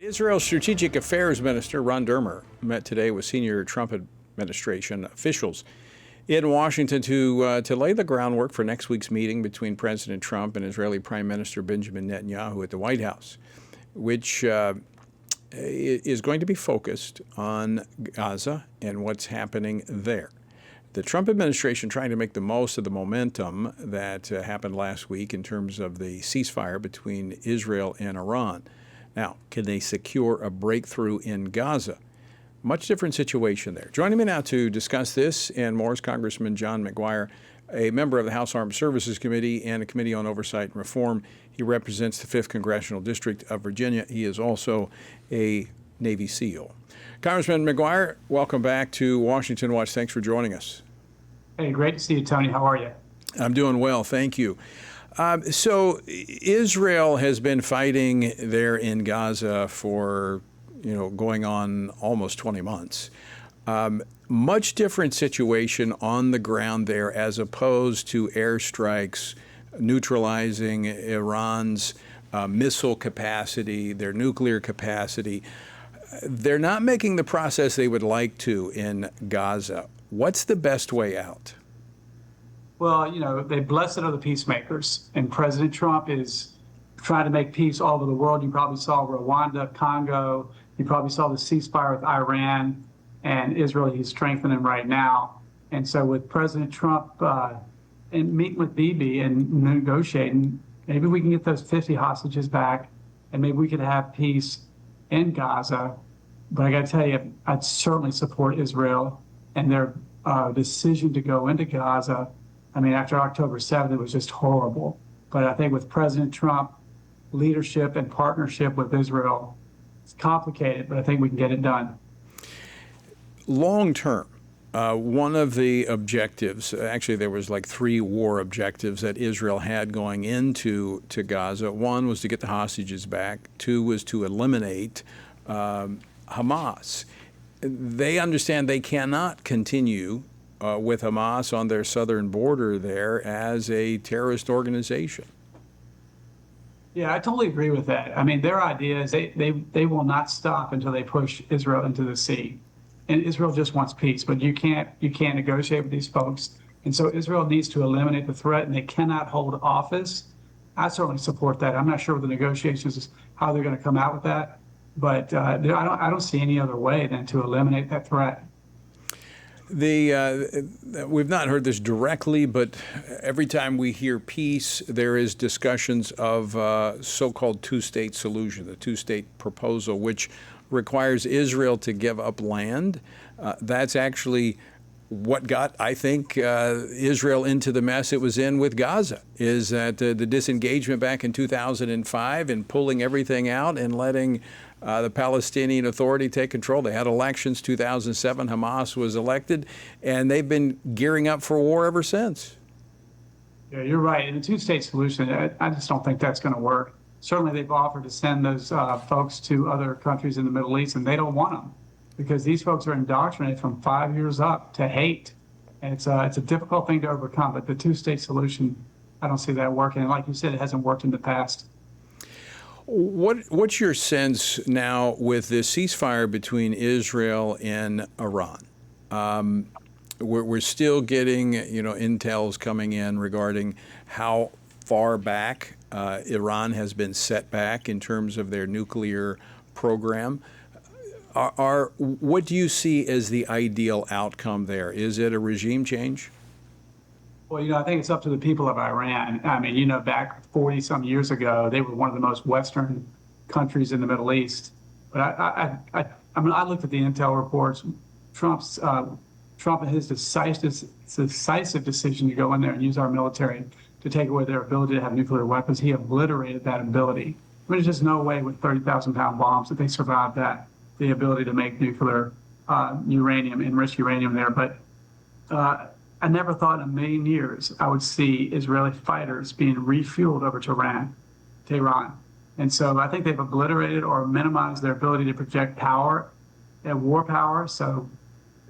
Israel's Strategic Affairs Minister Ron Dermer met today with senior Trump administration officials in Washington to lay the groundwork for next week's meeting between President Trump and Israeli Prime Minister Benjamin Netanyahu at the White House, which is going to be focused on Gaza and what's happening there. The Trump administration trying to make the most of the momentum that happened last week in terms of the ceasefire between Israel and Iran. Now, can they secure a breakthrough in Gaza? Much different situation there. Joining me now to discuss this and more is Congressman John McGuire, a member of the House Armed Services Committee and a Committee on Oversight and Reform. He represents the 5th Congressional District of Virginia. He is also a Navy SEAL. Congressman McGuire, welcome back to Washington Watch. Thanks for joining us. Hey, great to see you, Tony. How are you? I'm doing well, thank you. So Israel has been fighting there in Gaza for, going on almost 20 months. Much different situation on the ground there as opposed to airstrikes neutralizing Iran's missile capacity, their nuclear capacity. They're not making the process they would like to in Gaza. What's the best way out? Well, they blessed are the peacemakers, and President Trump is trying to make peace all over the world. You probably saw Rwanda, Congo. You probably saw the ceasefire with Iran and Israel. He's strengthening right now. And so with President Trump and meeting with Bibi and negotiating, maybe we can get those 50 hostages back, and maybe we could have peace in Gaza. But I got to tell you, I'd certainly support Israel and their decision to go into Gaza. I mean, after October 7th, it was just horrible. But I think with President Trump, leadership and partnership with Israel, it's complicated, but I think we can get it done. Long term, one of the objectives, actually there was like 3 war objectives that Israel had going into Gaza. One was to get the hostages back. 2 was to eliminate Hamas. They understand they cannot continue with Hamas on their southern border there as a terrorist organization. Yeah, I totally agree with that. I mean, their idea is they will not stop until they push Israel into the sea. And Israel just wants peace, but you can't negotiate with these folks. And so Israel needs to eliminate the threat, and they cannot hold office. I certainly support that. I'm not sure what the negotiations is, how they're going to come out with that, but I don't see any other way than to eliminate that threat. We've not heard this directly, but every time we hear peace, there is discussions of so-called two-state solution, the two-state proposal, which requires Israel to give up land. That's actually what got, I think, Israel into the mess it was in with Gaza, is that the disengagement back in 2005 and pulling everything out and letting the Palestinian Authority take control. They had elections, 2007, Hamas was elected, and they've been gearing up for war ever since. Yeah, you're right. And the two-state solution, I just don't think that's going to work. Certainly they've offered to send those folks to other countries in the Middle East, and they don't want them because these folks are indoctrinated from 5 years up to hate. And it's a difficult thing to overcome, but the two-state solution, I don't see that working. And like you said, it hasn't worked in the past. What's your sense now with this ceasefire between Israel and Iran? We're still getting, intels coming in regarding how far back Iran has been set back in terms of their nuclear program. What do you see as the ideal outcome there? Is it a regime change? Well, I think it's up to the people of Iran. I mean, back 40-some years ago, they were one of the most Western countries in the Middle East. But I looked at the intel reports. Trump and his decisive decision to go in there and use our military to take away their ability to have nuclear weapons, he obliterated that ability. I mean, there's just no way with 30,000-pound bombs that they survived that, the ability to make nuclear uranium, enriched uranium there. But I never thought in a million years I would see Israeli fighters being refueled over to Tehran. And so I think they've obliterated or minimized their ability to project power and war power. So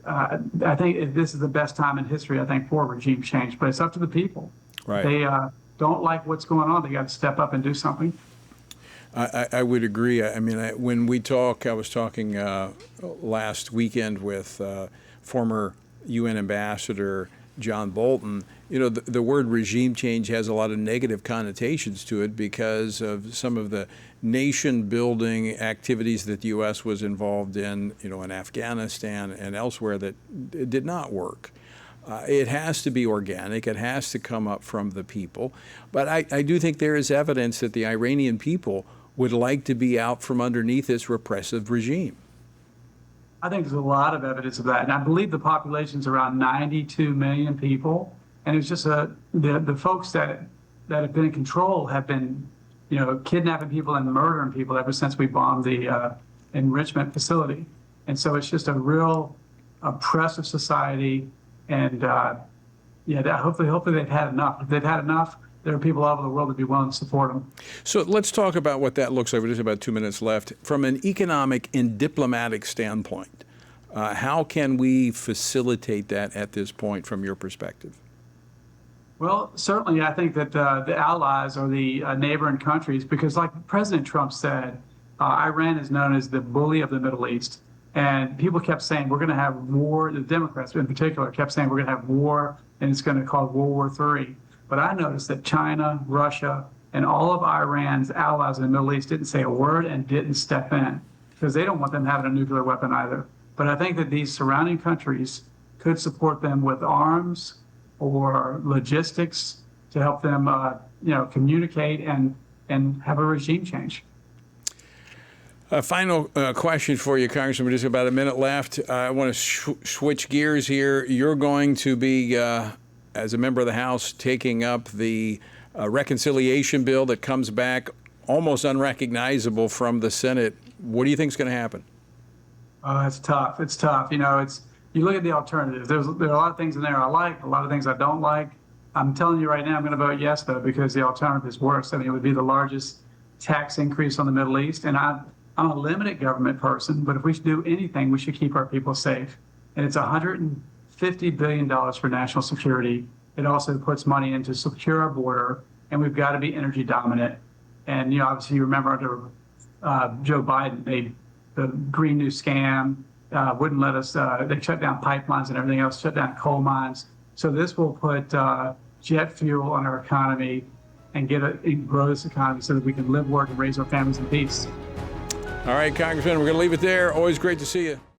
I think this is the best time in history, I think, for regime change. But it's up to the people. Right. They don't like what's going on. They got to step up and do something. I would agree. I mean, when we talk, I was talking last weekend with former UN Ambassador John Bolton. You know, the word regime change has a lot of negative connotations to it because of some of the nation-building activities that the U.S. was involved in, you know, in Afghanistan and elsewhere that did not work. It has to be organic. It has to come up from the people. But I do think there is evidence that the Iranian people would like to be out from underneath this repressive regime. I think there's a lot of evidence of that. And I believe the population's around 92 million people. And it's just the folks that have been in control have been, you know, kidnapping people and murdering people ever since we bombed the enrichment facility. And so it's just a real oppressive society. And hopefully they've had enough. If they've had enough, there are people all over the world that would be willing to support them. So let's talk about what that looks like. We're just about 2 minutes left. From an economic and diplomatic standpoint, how can we facilitate that at this point from your perspective? Well, certainly I think that the allies or the neighboring countries, because like President Trump said, Iran is known as the bully of the Middle East. And people kept saying, we're going to have war. The Democrats in particular kept saying, we're going to have war, and it's going to cause World War III. But I noticed that China, Russia, and all of Iran's allies in the Middle East didn't say a word and didn't step in because they don't want them having a nuclear weapon either. But I think that these surrounding countries could support them with arms or logistics to help them, communicate and have a regime change. A final question for you, Congressman. Just about a minute left. I want to switch gears here. You're going to be, as a member of the House, taking up the reconciliation bill that comes back almost unrecognizable from the Senate. What do you think is going to happen? It's tough. It's tough. You know, you look at the alternatives. There are a lot of things in there I like, a lot of things I don't like. I'm telling you right now, I'm going to vote yes, though, because the alternative is worse. I mean, it would be the largest tax increase on the Middle East. And I'm a limited government person, but if we should do anything, we should keep our people safe. And it's $150 billion for national security. It also puts money into secure our border, and we've got to be energy dominant. And, you know, obviously you remember under Joe Biden, the Green New Scam wouldn't let us, they shut down pipelines and everything else, shut down coal mines. So this will put jet fuel on our economy and grow this economy so that we can live, work, and raise our families in peace. All right, Congressman, we're going to leave it there. Always great to see you.